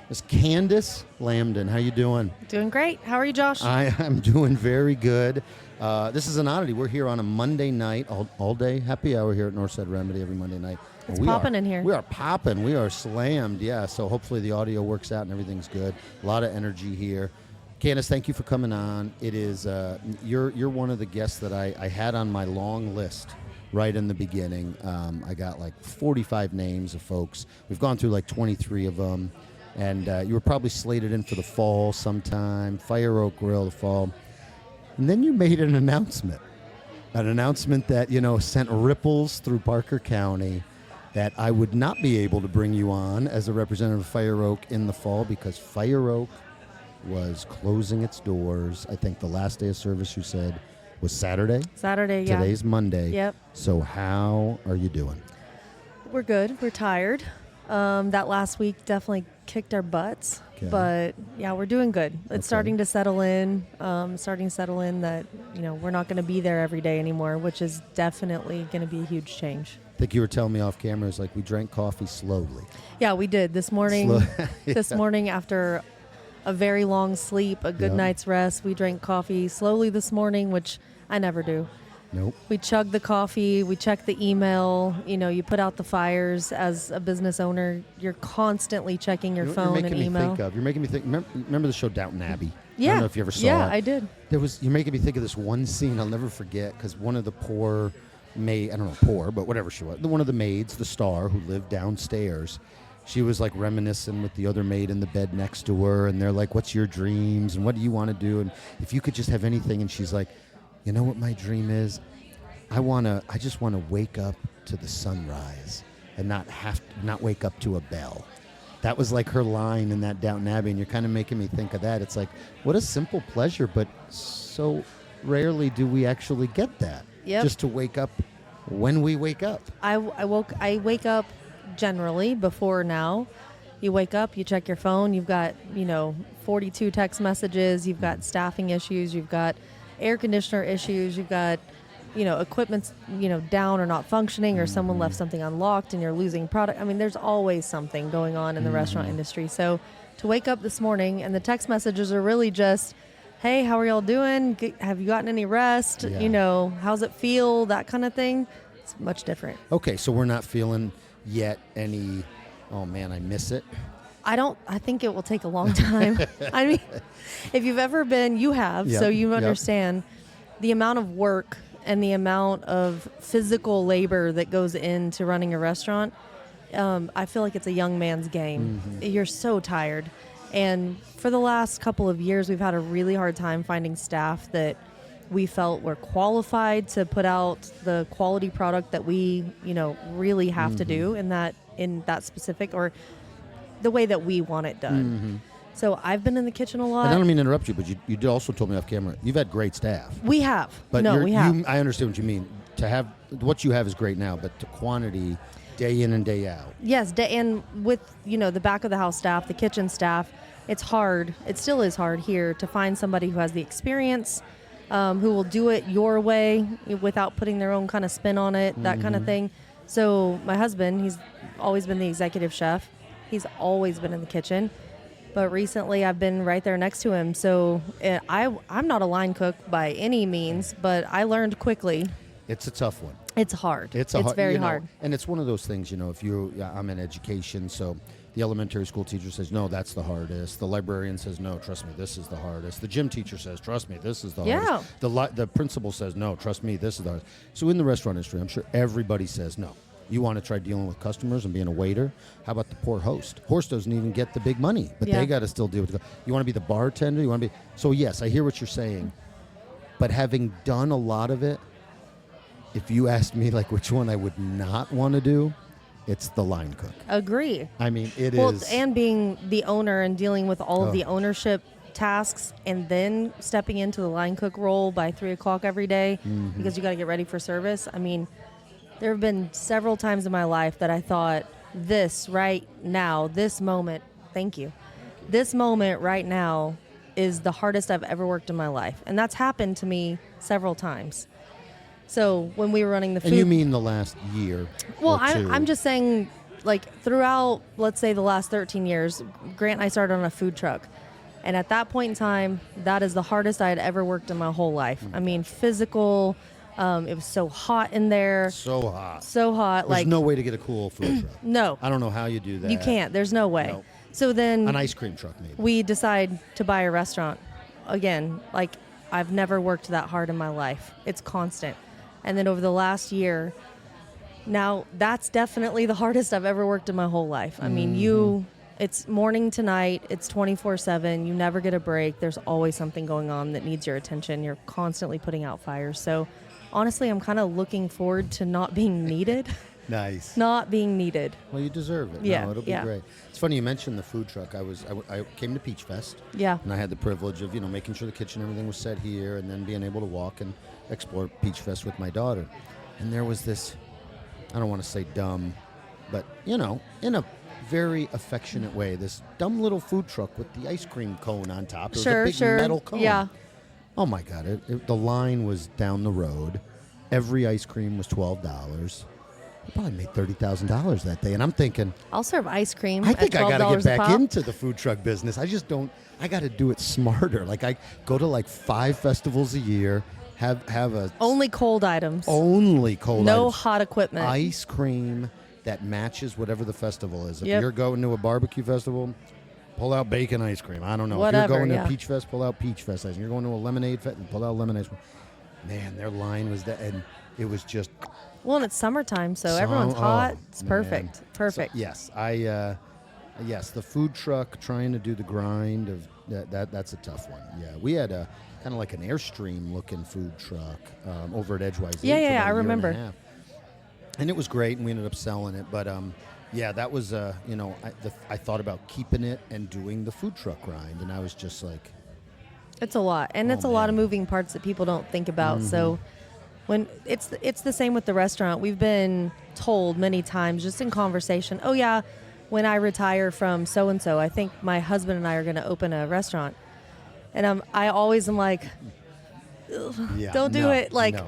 It's Candice Lambdin. How you doing? Doing great. How are you, Josh? I am doing very good. This is an oddity. We're here on a Monday night, all day happy hour here at Northside Remedy every Monday night. It's popping in here. We are popping. We are slammed. Yeah. So hopefully the audio works out and everything's good. A lot of energy here. Candice, thank you for coming on. It is you're one of the guests that I had on my long list right in the beginning. I got like 45 names of folks. We've gone through like 23 of them. And you were probably slated in for the fall sometime, Fire Oak Grill, the fall. And then you made an announcement that, sent ripples through Parker County that I would not be able to bring you on as a representative of Fire Oak in the fall because Fire Oak was closing its doors. I think the last day of service, you said, was Saturday? Saturday, yeah. Today's Monday. Yep. So how are you doing? We're good. We're tired. That last week definitely kicked our butts. Okay. But, yeah, we're doing good. It's starting to settle in. That, we're not going to be there every day anymore, which is definitely going to be a huge change. I think you were telling me off camera, it's like we drank coffee slowly. Yeah, we did. This morning, This morning after a very long sleep, a good night's rest, we drank coffee slowly this morning, which I never do. Nope. We chugged the coffee. We checked the email. You put out the fires as a business owner. You're constantly checking your phone and email. You're making me think. Remember the show Downton Abbey? Yeah. I don't know if you ever saw it. Yeah, I did. You're making me think of this one scene I'll never forget because one of the poor maid, I don't know poor, but whatever she was, one of the maids, the star who lived downstairs, she was like reminiscing with the other maid in the bed next to her, and they're like, "What's your dreams and what do you want to do? And if you could just have anything," and she's like, "You know what my dream is? I just want to wake up to the sunrise and not wake up to a bell." That was like her line in that Downton Abbey, and you're kind of making me think of that. It's like, what a simple pleasure, but so rarely do we actually get that. Yep. Just to wake up when we wake up. I wake up generally before now. You wake up, you check your phone, you've got, 42 text messages, you've got staffing issues, you've got air conditioner issues, you've got equipment's, down or not functioning, or someone left something unlocked and you're losing product. I mean, there's always something going on in the restaurant industry. So to wake up this morning and the text messages are really just, "Hey, how are y'all doing? Have you gotten any rest? Yeah. How's it feel?" That kind of thing. It's much different. Okay, so we're not feeling yet any, "Oh man, I miss it." I think it will take a long time. I mean, if you've ever been, you have, so you understand the amount of work and the amount of physical labor that goes into running a restaurant. I feel like it's a young man's game. Mm-hmm. You're so tired. And for the last couple of years, we've had a really hard time finding staff that we felt were qualified to put out the quality product that we, really have to do in that specific, or the way that we want it done. Mm-hmm. So I've been in the kitchen a lot. I don't mean to interrupt you, but you did also told me off camera, you've had great staff. We have. But we have. I understand what you mean. To have, what you have is great now, but the quantity, day in and day out. Yes, and with, the back of the house staff, the kitchen staff, it's hard. It still is hard here to find somebody who has the experience, who will do it your way without putting their own kind of spin on it, that kind of thing. So my husband, he's always been the executive chef. He's always been in the kitchen. But recently I've been right there next to him. So I'm not a line cook by any means, but I learned quickly. It's a tough one. It's hard. It's very hard. And it's one of those things, I'm in education, so the elementary school teacher says, "No, that's the hardest." The librarian says, "No, trust me, this is the hardest." The gym teacher says, "Trust me, this is the hardest." The principal says, "No, trust me, this is the hardest." So in the restaurant industry, I'm sure everybody says no. You want to try dealing with customers and being a waiter? How about the poor host? Host doesn't even get the big money, but they got to still deal with it. You want to be the bartender? You want to be... So, yes, I hear what you're saying. But having done a lot of it, if you asked me, like, which one I would not want to do, it's the line cook. Agree. I mean, it is... And being the owner and dealing with all of the ownership tasks and then stepping into the line cook role by 3 o'clock every day because you got to get ready for service. I mean... There have been several times in my life that I thought, this right now, this moment, thank you. This moment right now is the hardest I've ever worked in my life. And that's happened to me several times. So when we were running the food... And you mean the last year? Well, I'm just saying like throughout, let's say the last 13 years, Grant and I started on a food truck. And at that point in time, that is the hardest I had ever worked in my whole life. I mean, physical, it was so hot in there. So hot. So hot. There's no way to get a cool food truck. No. I don't know how you do that. You can't. There's no way. Nope. So then An ice cream truck, maybe. we decide to buy a restaurant. Again, like I've never worked that hard in my life. It's constant. And then over the last year, now that's definitely the hardest I've ever worked in my whole life. I mean, it's morning to night. It's 24/7. You never get a break. There's always something going on that needs your attention. You're constantly putting out fires. So honestly, I'm kind of looking forward to not being needed. Nice. Not being needed. Well, you deserve it. Yeah, No, it'll be great. It's funny you mentioned the food truck. I came to Peach Fest. Yeah. And I had the privilege of, making sure the kitchen, everything was set here, and then being able to walk and explore Peach Fest with my daughter. And there was this, I don't want to say dumb, but, in a very affectionate way, this dumb little food truck with the ice cream cone on top. It was a big metal cone. Yeah. Oh, my God. The line was down the road. Every ice cream was $12. I probably made $30,000 that day. And I'm thinking, I'll serve ice cream. I think at I got to get back $12 into the food truck business. I just don't. I got to do it smarter. Like I go to like 5 festivals a year. Have a Only cold items. only cold No items. hot equipment. Ice cream that matches whatever the festival is. If Yep. you're going to a barbecue festival, pull out bacon ice cream. I don't know. Whatever, if you're going yeah. to Peach Fest, pull out Peach Fest ice cream. You're going to a lemonade fest, pull out lemonade ice cream. Man, their line was that, and it was just. Well, and it's summertime, so everyone's hot. It's man. perfect. Perfect. So, yes, yes, the food truck trying to do the grind of that's a tough one. Yeah, we had a kind of like an Airstream looking food truck over at Edgewise. Yeah, I remember. And it was great, and we ended up selling it. But yeah, that was I thought about keeping it and doing the food truck grind, and I was just like, it's a lot, and it's a lot of moving parts that people don't think about. So. When it's the same with the restaurant. We've been told many times, just in conversation, oh yeah, when I retire from so and so, I think my husband and I are going to open a restaurant. And I always am like, don't do it. Like, no.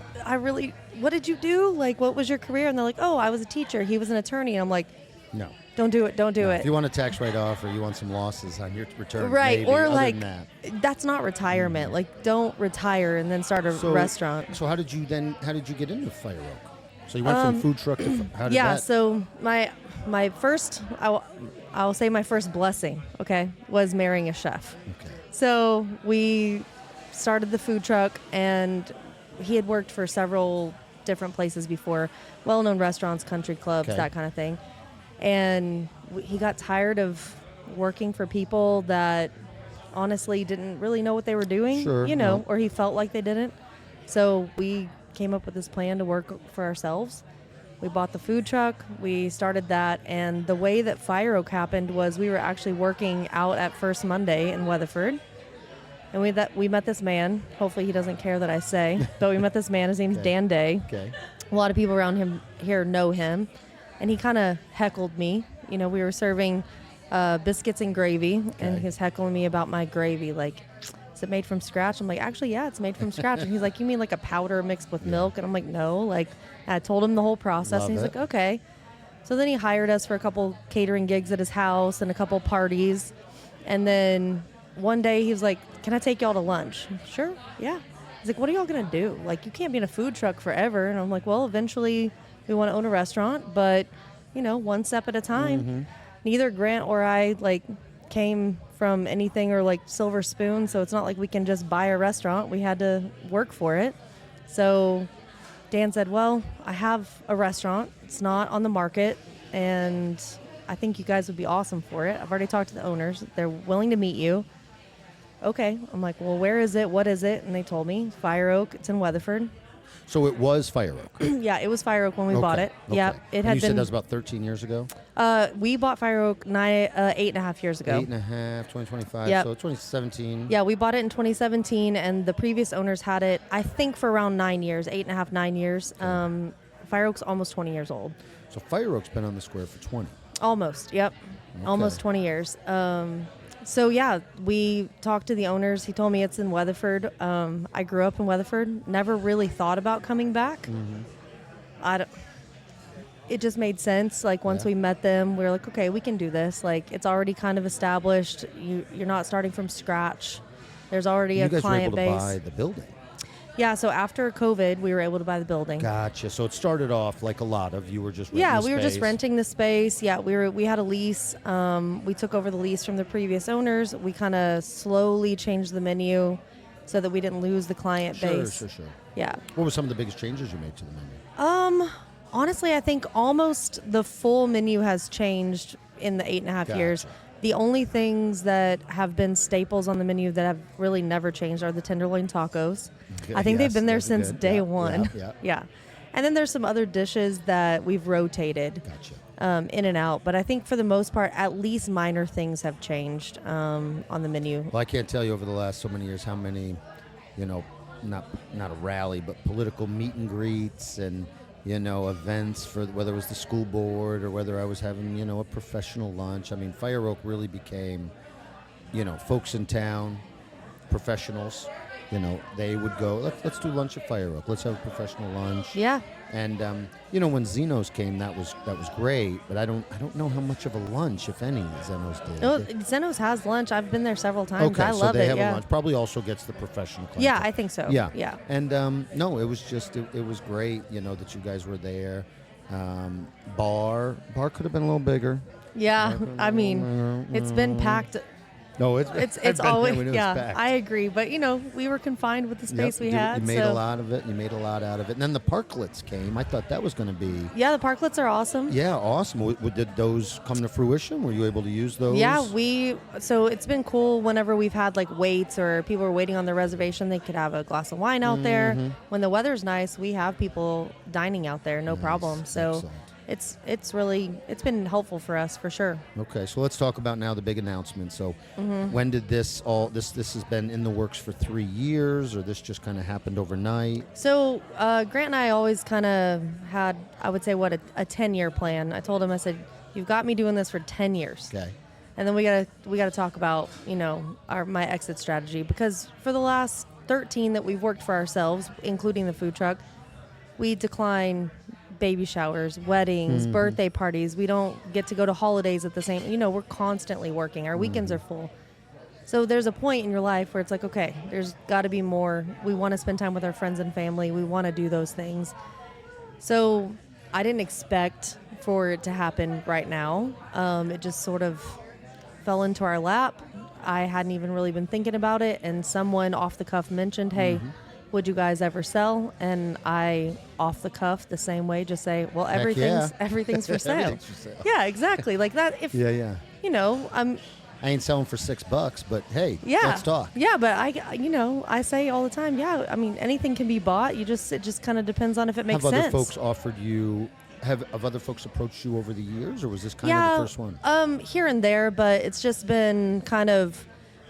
What did you do? Like, what was your career? And they're like, oh, I was a teacher. He was an attorney. And I'm like, no. Don't do it. Don't do it. If you want a tax write-off or you want some losses on your return, right? maybe. Or Other like, than that's not retirement. Like, don't retire and then start a restaurant. So how did you get into Fire Oak? So you went from food truck to how did that? So my first, I'll say my first blessing, okay, was marrying a chef. Okay. So we started the food truck, and he had worked for several different places before, well-known restaurants, country clubs, that kind of thing. And he got tired of working for people that honestly didn't really know what they were doing, or he felt like they didn't. So we came up with this plan to work for ourselves. We bought the food truck, we started that, and the way that Fire Oak happened was we were actually working out at First Monday in Weatherford. And we met this man. Hopefully he doesn't care that I say, but we met this man. His name's Dan Day. Okay. A lot of people around here know him. And he kind of heckled me. We were serving biscuits and gravy, and he was heckling me about my gravy. Like, is it made from scratch? I'm like, actually, yeah, it's made from scratch. And he's like, you mean like a powder mixed with milk? And I'm like, no. Like, I told him the whole process, and he's like, okay. So then he hired us for a couple catering gigs at his house and a couple parties. And then one day he was like, can I take y'all to lunch? Sure, yeah. He's like, what are y'all going to do? Like, you can't be in a food truck forever. And I'm like, well, eventually we want to own a restaurant, but, one step at a time. Mm-hmm. Neither Grant or I, came from anything or, silver spoon, so it's not like we can just buy a restaurant. We had to work for it. So Dan said, well, I have a restaurant. It's not on the market, and I think you guys would be awesome for it. I've already talked to the owners. They're willing to meet you. Okay. I'm like, well, where is it? What is it? And they told me, Fire Oak. It's in Weatherford. So it was Fire Oak. Yeah, it was Fire Oak when we bought it. Okay. Yeah, it had you been. said that was about 13 years ago? We bought Fire Oak 8.5 years ago. 8.5, 2025. Yep. So 2017. Yeah, we bought it in 2017, and the previous owners had it, I think, for around 9 years, 8.5, 9 years. Fire Oak's almost 20 years old. So Fire Oak's been on the square for 20. Almost, yep. Okay. Almost 20 years. So, yeah, we talked to the owners. He told me it's in Weatherford. I grew up in Weatherford. Never really thought about coming back. Mm-hmm. it just made sense. Like once we met them, we were like, okay, we can do this. Like it's already kind of established. You're not starting from scratch. There's already a client base. You guys were able to buy the building. Yeah, so after COVID, we were able to buy the building. Gotcha. So it started off like a lot of you were just renting we were just renting the space. Yeah, we had a lease. We took over the lease from the previous owners. We kind of slowly changed the menu so that we didn't lose the client base. Sure. Yeah. What were some of the biggest changes you made to the menu? Honestly, I think almost the full menu has changed in the 8.5 years. The only things that have been staples on the menu that have really never changed are the tenderloin tacos. Okay, I think they've been there since day one. Yeah. And then there's some other dishes that we've rotated in and out. But I think for the most part, at least minor things have changed on the menu. Well, I can't tell you over the last so many years how many, not a rally, but political meet and greets and events for whether it was the school board or whether I was having, a professional lunch. I mean, Fire Oak really became, folks in town, professionals, they would go, let's do lunch at Fire Oak. Let's have a professional lunch. Yeah. And, when Zeno's came, that was great, but I don't know how much of a lunch, if any, Zeno's did. Oh, Zeno's has lunch. I've been there several times. Okay, I so love they it. have a lunch. Probably also gets the professional clientele. Yeah, I think so. Yeah. And, no, it was just, it was great, that you guys were there. Bar could have been a little bigger. Yeah, I mean, it's been packed. No, it's always packed. I agree, but we were confined with the space we had. You made a lot of it. You made a lot out of it. And then the parklets came. I thought that was going to be. Yeah, the parklets are awesome. Yeah, awesome. Did those come to fruition? Were you able to use those? Yeah, so it's been cool whenever we've had like waits or people were waiting on their reservation, they could have a glass of wine out there. When the weather's nice, we have people dining out there, no problem. So. Excellent. It's been helpful for us for sure. Okay, so let's talk about now the big announcement. So when did this has been in the works for 3 years, or this just kind of happened overnight? So Grant and I always kind of had, I would say, a 10-year plan. I told him, I said, you've got me doing this for 10 years. Okay. And then we gotta talk about my exit strategy, because for the last 13 that we've worked for ourselves, including the food truck, we decline baby showers, weddings, birthday parties. We don't get to go to holidays at the same, we're constantly working. Our weekends are full. So there's a point in your life where it's like, okay, there's got to be more. We want to spend time with our friends and family. We want to do those things. So I didn't expect for it to happen right now. It just sort of fell into our lap. I hadn't even really been thinking about it. And someone off the cuff mentioned, hey, would you guys ever sell? And I, off the cuff, the same way, just say, well, everything's for sale. Everything's for sale. Yeah, exactly. Like that. If I ain't selling for $6, but hey, let's talk. Yeah, but I say all the time, I mean, anything can be bought. It just kind of depends on if it makes sense. Have other folks offered you? Have other folks approached you over the years, or was this kind of the first one? Here and there, but it's just been kind of.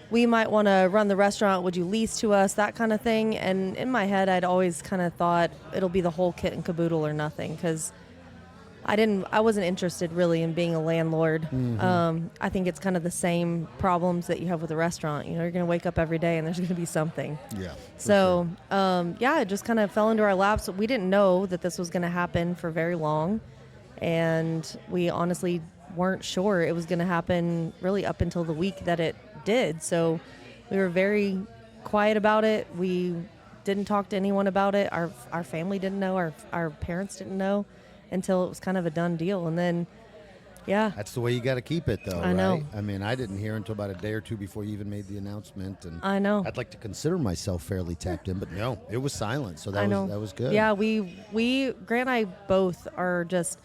We might want to run the restaurant. Would you lease to us? That kind of thing. And in my head, I'd always kind of thought it'll be the whole kit and caboodle or nothing, because I wasn't interested really in being a landlord. I think it's kind of the same problems that you have with a restaurant. You're going to wake up every day and there's going to be something. Yeah. So, it just kind of fell into our laps. We didn't know that this was going to happen for very long. And we honestly weren't sure it was going to happen really up until the week that it did. So we were very quiet about it. We didn't talk to anyone about it. Our family didn't know. Our parents didn't know until it was kind of a done deal. And then, that's the way you got to keep it, though. I know. Right? I mean, I didn't hear until about a day or two before you even made the announcement. And I know. I'd like to consider myself fairly tapped in, but no, it was silent. So that was good. Yeah, we Grant and I both are just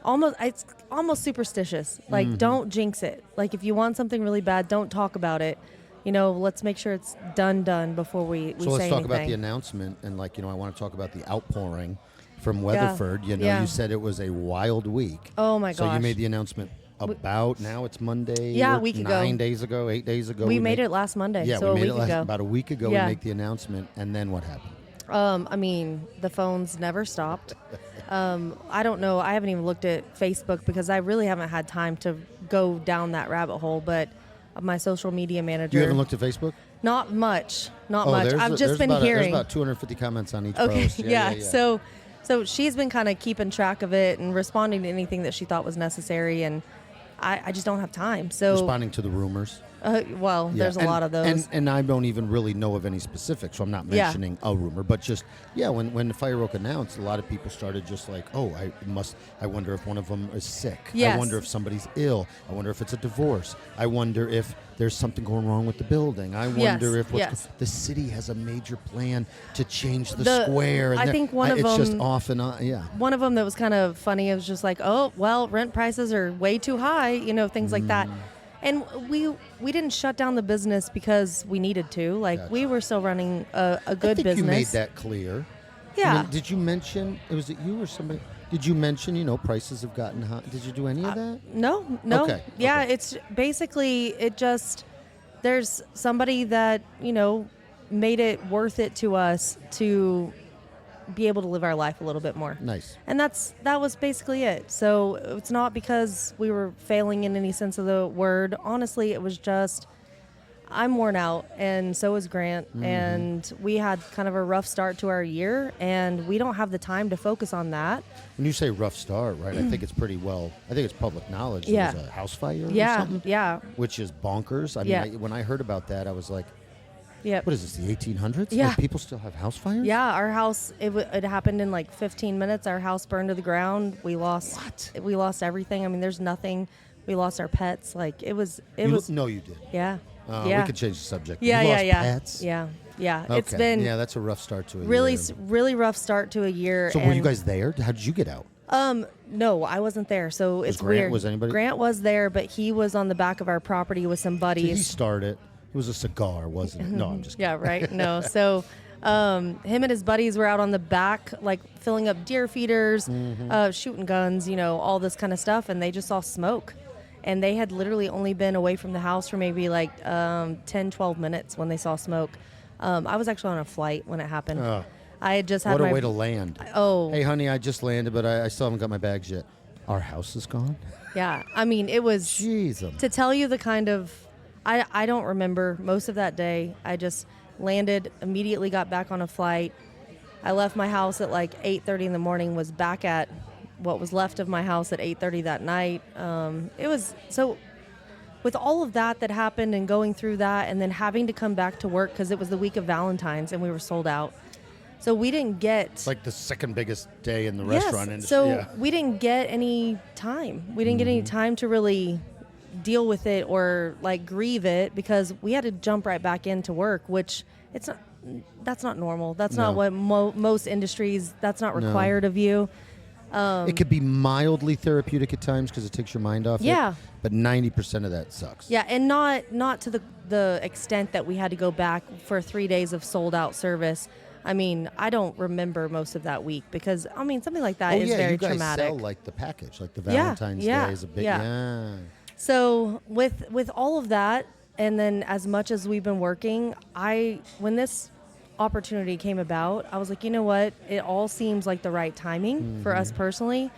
almost superstitious. Like, don't jinx it. Like, if you want something really bad, don't talk about it. Let's make sure it's done before we say anything. So let's talk about the announcement, and I want to talk about the outpouring from Weatherford. You said it was a wild week. Oh my gosh. So you made the announcement about, now it's Monday. Yeah, a week ago. 9 days ago, 8 days ago. We made it last Monday. Yeah, so we made a week ago. About a week ago, we make the announcement, and then what happened? I mean, the phones never stopped. I don't know. I haven't even looked at Facebook because I really haven't had time to go down that rabbit hole. But my social media manager. You haven't looked at Facebook? Not much. Not much. I've just been hearing. There's about 250 comments on each post. Yeah. So So she's been kind of keeping track of it and responding to anything that she thought was necessary, and I just don't have time. So Responding to the rumors. Well, Yeah, there's a lot of those. And I don't even really know of any specifics, so I'm not mentioning a rumor. But just, when the Fire Oak announced, a lot of people started just like, oh, I wonder if one of them is sick. Yes. I wonder if somebody's ill. I wonder if it's a divorce. I wonder if there's something going wrong with the building. I wonder if the city has a major plan to change the square. And I think one of them... It's just off and on, One of them that was kind of funny, it was just like, oh, well, rent prices are way too high, things like that. And we didn't shut down the business because we needed to. Like, Gotcha. we were still running a good business. You made that clear. Yeah. Did you mention, was it you or somebody? Did you mention, prices have gotten high? Did you do any of that? No. Okay. Yeah, okay. it's basically, there's somebody that, made it worth it to us to be able to live our life a little bit more. Nice. And that was basically it. So it's not because we were failing in any sense of the word. Honestly, it was just, I'm worn out, and so is Grant, and we had kind of a rough start to our year, and we don't have the time to focus on that. When you say rough start, right, I think it's public knowledge. Yeah. There was a house fire or something? Yeah. Which is bonkers. I mean, when I heard about that, I was like, Yep. what is this, the 1800s? Yeah. Like, people still have house fires? Yeah, our house, it happened in like 15 minutes. Our house burned to the ground. We lost everything. I mean, there's nothing. We lost our pets. Like, it was. No, you did. Yeah. We could change the subject. Yeah, you lost yeah. pets? Yeah. Okay. It's been. Yeah, that's a rough start to a really, year. really rough start to a year. So were you guys there? How did you get out? No, I wasn't there. So it's Grant, weird. was anybody? Grant was there, but he was on the back of our property with some buddies. So he started. It was a cigar, wasn't it? No, I'm just kidding. Yeah, right. No. So him and his buddies were out on the back, like filling up deer feeders, shooting guns, all this kind of stuff. And they just saw smoke. And they had literally only been away from the house for maybe like 10, 12 minutes when they saw smoke. I was actually on a flight when it happened. I had just had What a way to land. Oh. Hey, honey, I just landed, but I still haven't got my bags yet. Our house is gone? Yeah. I mean, it was... Jeez. To tell you the kind of... I don't remember most of that day. I just landed, immediately got back on a flight. I left my house at like 8:30 in the morning, was back at what was left of my house at 8:30 that night. It was... So with all of that happened and going through that and then having to come back to work because it was the week of Valentine's and we were sold out. So we didn't get... It's like the second biggest day in the restaurant industry. So we didn't get any time. We didn't get any time to really deal with it or like grieve it because we had to jump right back into work, which that's not normal. That's not what most industries, that's not required of you. It could be mildly therapeutic at times because it takes your mind off it. But 90% of that sucks. Yeah, and not to the extent that we had to go back for 3 days of sold out service. I mean, I don't remember most of that week because, I mean, something like that is very traumatic. You guys sell like the package, like the Valentine's Day is a big, So with all of that, and then as much as we've been working, when this opportunity came about, I was like, you know what? It all seems like the right timing for us personally.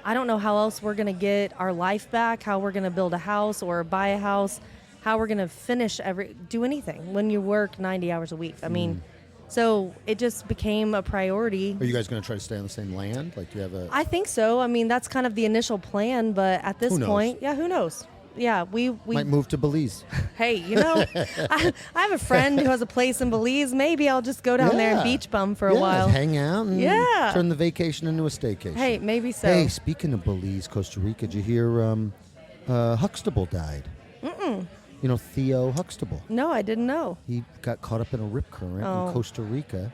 I don't know how else we're going to get our life back, how we're going to build a house or buy a house, how we're going to do anything when you work 90 hours a week. I mean... So it just became a priority. Are you guys going to try to stay on the same land? Like, do you have a... I think so. I mean, that's kind of the initial plan, but at this point, who knows? Yeah, we might move to Belize. Hey, I have a friend who has a place in Belize. Maybe I'll just go down there and beach bum for a while. Hang out and turn the vacation into a staycation. Hey, maybe so. Hey, speaking of Belize, Costa Rica, did you hear Huxtable died? You know Theo Huxtable? No, I didn't know. He got caught up in a rip current in Costa Rica,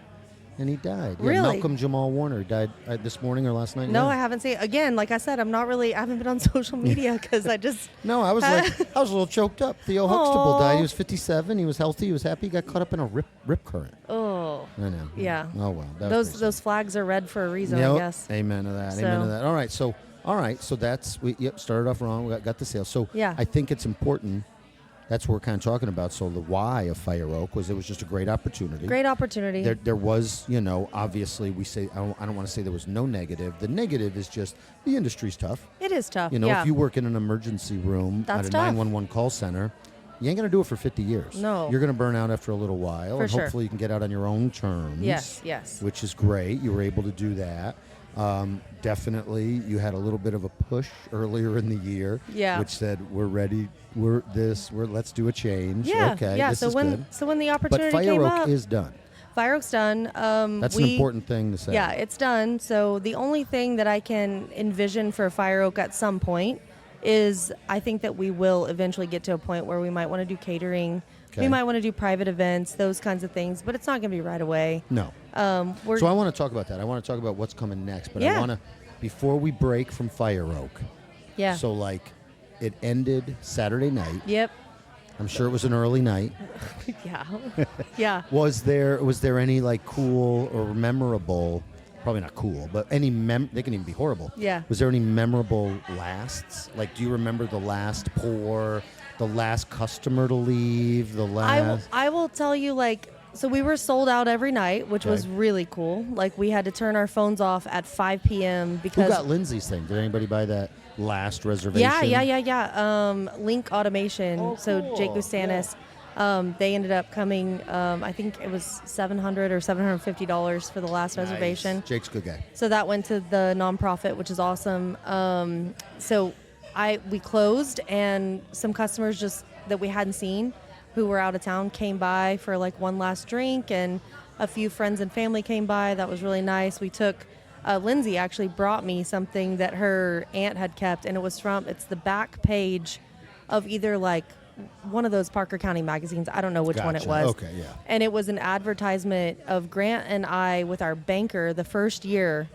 and he died. Really? Yeah, Malcolm Jamal Warner died this morning or last night. No, I haven't seen. Again, like I said, I haven't been on social media because I just. No, I was I was a little choked up. Theo Huxtable died. He was 57. He was healthy. He was happy. He got caught up in a rip current. Oh. I know. Yeah. Oh well. Those flags are red for a reason, I guess. Amen to that. Amen to that. All right. So that's started off wrong. We got the sale. So I think it's important. That's what we're kind of talking about. So the why of Fire Oak was it was just a great opportunity. Great opportunity. There was, obviously we say, I don't want to say there was no negative. The negative is just the industry's tough. It is tough, if you work in an emergency room at a 911 call center, you ain't going to do it for 50 years. No. You're going to burn out after a little while. For and sure. hopefully you can get out on your own terms. Yes. Which is great. You were able to do that. Definitely, you had a little bit of a push earlier in the year, Yeah. which said we're ready. Let's do a change. Yeah, Okay, yeah. this So is when good. so when the But opportunity Fire came Oak up, is done. Fire Oak's done. That's an important thing to say. Yeah, it's done. So the only thing that I can envision for Fire Oak at some point is I think that we will eventually get to a point where we might want to do catering. Okay. We might want to do private events, those kinds of things, but it's not going to be right away. No. We're So I want to talk about that. I want to talk about what's coming next. But I Yeah. want to, before we break from Fire Oak. yeah. So like, it ended Saturday night. Yep. I'm sure it was an early night. Yeah. Yeah. Was there any like cool or memorable? Probably not cool, but any they can even be horrible. Yeah. Was there any memorable lasts? Like, do you remember the last pour, the last customer to leave, the last? I will tell you, like, so we were sold out every night, which was Okay. really cool. Like, we had to turn our phones off at 5 p.m. Who because got Lindsay's thing? Did anybody buy that last reservation? Yeah. Link Automation. Oh, So cool. Jake Gustanis, they ended up coming. I think it was $700 or $750 for the last Nice. reservation. Jake's a good guy. So that went to the nonprofit, which is awesome. So we closed, and some customers just that we hadn't seen, who were out of town, came by for like one last drink, and a few friends and family came by. That was really nice. We took. Lindsay actually brought me something that her aunt had kept, and it's the back page of either like one of those Parker County magazines. I don't know which one it Gotcha. was. Okay, yeah. And it was an advertisement of Grant and I with our banker the first year.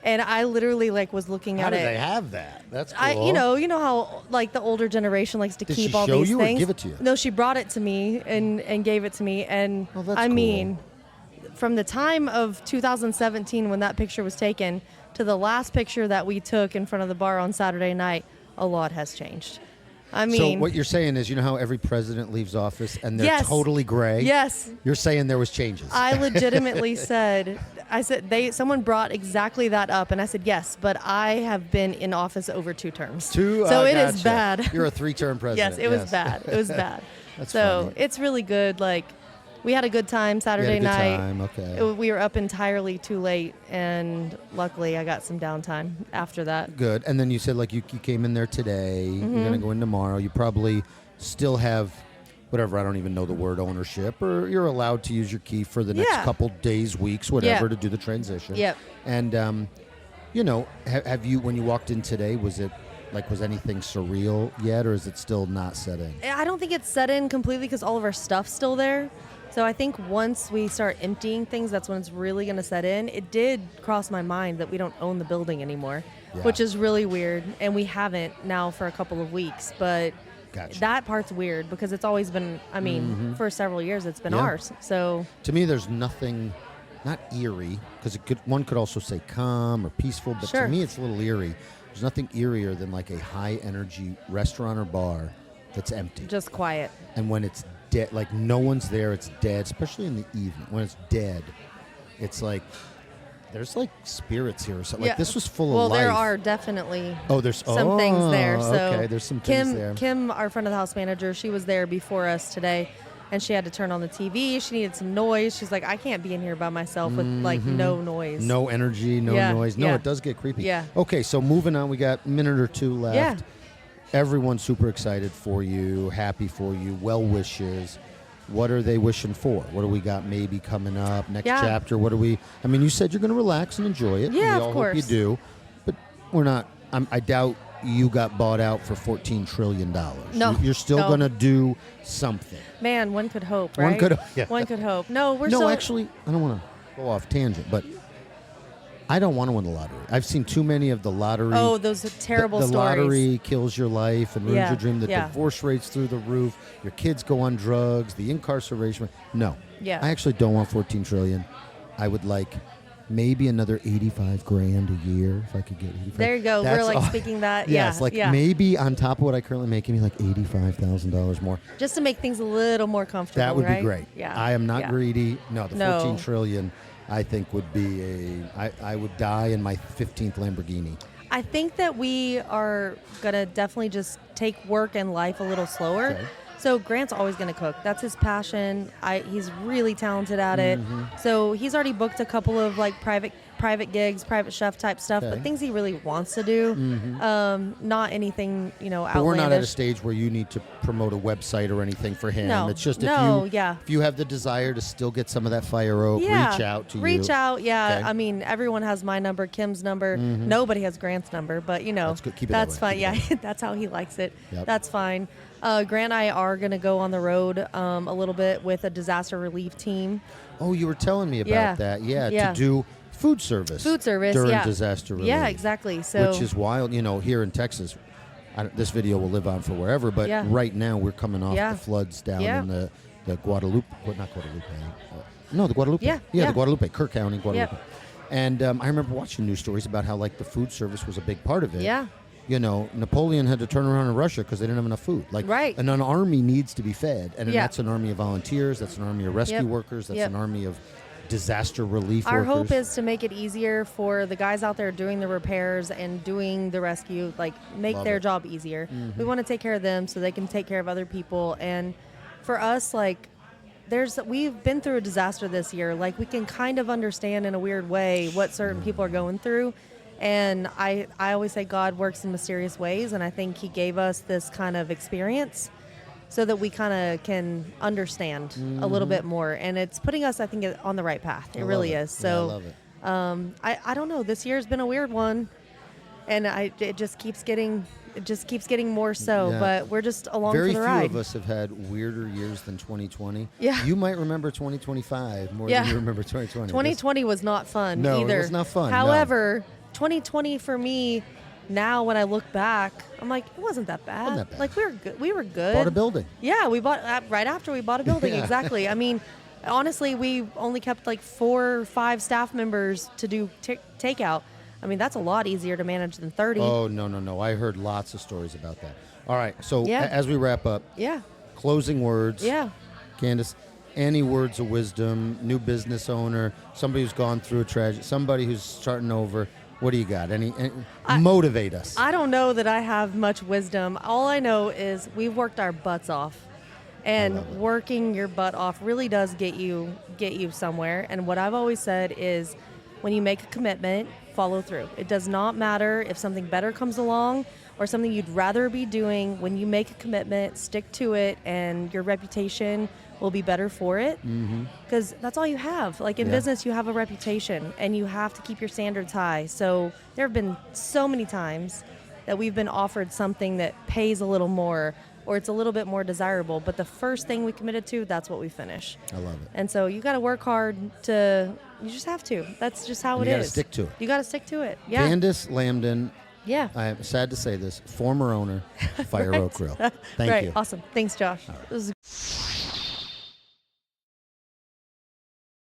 And I literally like was looking How at do it. they have that? That's cool. You know how like the older generation likes to Did keep she all show these you or things. give it to you? No, she brought it to me and gave it to me. And Oh, that's I cool. mean, from the time of 2017 when that picture was taken to the last picture that we took in front of the bar on Saturday night, a lot has changed. I mean, so what you're saying is, you know how every president leaves office and they're Yes. totally gray? yes, You're saying there was changes. I legitimately said, someone brought exactly that up, and I said, yes, but I have been in office over 2 terms. So it is gotcha. bad. You're a 3-term president. Yes, it was bad. It was bad. That's so funny. it's really good. Like, we had a good time You Saturday had a good night. time, okay. We were up entirely too late, and luckily I got some downtime after that. Good. And then you said, like, you came in there today. Mm-hmm. You're going to go in tomorrow. You probably still have whatever, I don't even know the word, ownership, or you're allowed to use your key for the next Yeah. couple days, weeks, whatever, Yeah. to do the transition. Yep. And, you know, have you, when you walked in today, was anything surreal yet, or is it still not set in? I don't think it's set in completely because all of our stuff's still there. So I think once we start emptying things, that's when it's really going to set in. It did cross my mind that we don't own the building anymore, Yeah. which is really weird. And we haven't now for a couple of weeks. But Gotcha. that part's weird because it's always been, for several years, it's been Yeah. ours. So To me, there's nothing, not eerie, because one could also say calm or peaceful, but Sure. to me, it's a little eerie. There's nothing eerier than like a high-energy restaurant or bar that's empty. just quiet. And when it's dead, like no one's there, it's dead, especially in the evening. When it's dead, it's like, there's like spirits here or something. Like this was full well, of life. there are definitely There's some things there. So okay, there's some things there. Kim, our front of the house manager, she was there before us today, and she had to turn on the TV. She needed some noise. She's like, I can't be in here by myself with like no noise. No energy, no Yeah, noise. No, yeah. it does get creepy. Yeah. Okay, so moving on, we got a minute or two left. Yeah. Everyone's super excited for you, happy for you, well wishes. What are they wishing for? What do we got maybe coming up? Next Yeah. chapter? What do we... I mean, you said you're going to relax and enjoy it. Yeah, we all of hope you course. do. But we're not... I doubt you got bought out for $14 trillion. No. You're still No. going to do something. Man, one could hope, One right? could- yeah. One could hope. No, we're No, so actually, I don't want to go off tangent, but I don't want to win the lottery. I've seen too many of the lottery. Oh, those terrible the stories. lottery kills your life and ruins Yeah, your dream. The yeah. divorce rates through the roof. Your kids go on drugs. The incarceration. No. Yeah. I actually don't want 14 trillion. I would like maybe another 85 grand a year if I could get 85. There you go. That's We're like all- speaking that. Yes, yeah. like yeah. maybe on top of what I currently make, give me like $85,000 more. Just to make things a little more comfortable. That would right? be great. Yeah. I am not yeah. greedy. No, the No. 14 trillion I think would be I would die in my 15th Lamborghini. I think that we are gonna definitely just take work and life a little slower. Okay. So Grant's always gonna cook. That's his passion. He's really talented at it. Mm-hmm. So he's already booked a couple of like private private gigs, private chef type stuff, Okay. but things he really wants to do. Not anything, But outlandish. we're not at a stage where you need to promote a website or anything for him. No. It's just No, if you have the desire to still get some of that fire oak, reach out to you. Reach out, yeah. Okay. I mean, everyone has my number, Kim's number. Nobody has Grant's number, but That's good. Keep it that's that way. fine. Keep Yeah, that's how he likes it. Yep. That's fine. Grant and I are going to go on the road a little bit with a disaster relief team. Oh, you were telling me about Yeah. that. Yeah, Yeah. to do food service. During yeah. disaster relief. Yeah, exactly. So Which is wild. Here in Texas, this video will live on for wherever, but Yeah. right now we're coming off Yeah. the floods down Yeah. in the Guadalupe, not Guadalupe. No, the Guadalupe. Yeah, the yeah. Guadalupe, Kirk County, Guadalupe. Yep. And I remember watching news stories about how the food service was a big part of it. Yeah. Napoleon had to turn around in Russia because they didn't have enough food. Right. And an army needs to be fed, and Yeah. that's an army of volunteers. That's an army of rescue Yep. workers. That's Yep. an army of disaster relief Our workers. hope is to make it easier for the guys out there doing the repairs and doing the rescue, make Love their it. job easier. We want to take care of them so they can take care of other people. And for us, we've been through a disaster this year. We can kind of understand in a weird way what certain people are going through. And I always say God works in mysterious ways, and I think he gave us this kind of experience so that we kind of can understand a little bit more. And it's putting us, I think, on the right path. It really is. So Yeah, I love it. I don't know. This year's been a weird one, and it just keeps getting more so. Yeah. But we're just along Very for the few ride. of us have had weirder years than 2020. Yeah. You might remember 2025 more Yeah. than you remember 2020. 2020 was not fun No, it either. was not fun, no. However, 2020 for me, now when I look back, I'm like, it wasn't that bad. Wasn't that bad. We were good. We were good. Bought a building. Yeah, we bought right after we bought a building. Yeah. Exactly. I mean, honestly, we only kept 4 or 5 staff members to do takeout. I mean, that's a lot easier to manage than 30. Oh, no. I heard lots of stories about that. All right, so Yeah. as we wrap up, Yeah. closing words. Yeah. Candice, any words of wisdom, new business owner, somebody who's gone through a tragedy, somebody who's starting over, what do you got? Motivate us. I don't know that I have much wisdom. All I know is we've worked our butts off. And working your butt off really does get you somewhere. And what I've always said is when you make a commitment, follow through. It does not matter if something better comes along or something you'd rather be doing. When you make a commitment, stick to it, and your reputation will be better for it. Because that's all you have. In business, you have a reputation, and you have to keep your standards high. So there have been so many times that we've been offered something that pays a little more or it's a little bit more desirable. But the first thing we committed to, that's what we finish. I love it. And so you got to work hard you just have to. That's just how it is. You got to stick to it. You got to stick to it. Yeah. Candice Lambdin, Yeah. I'm sad to say this, former owner, Fire Oak Grill. Thank Right. you. Awesome. Thanks, Josh. This is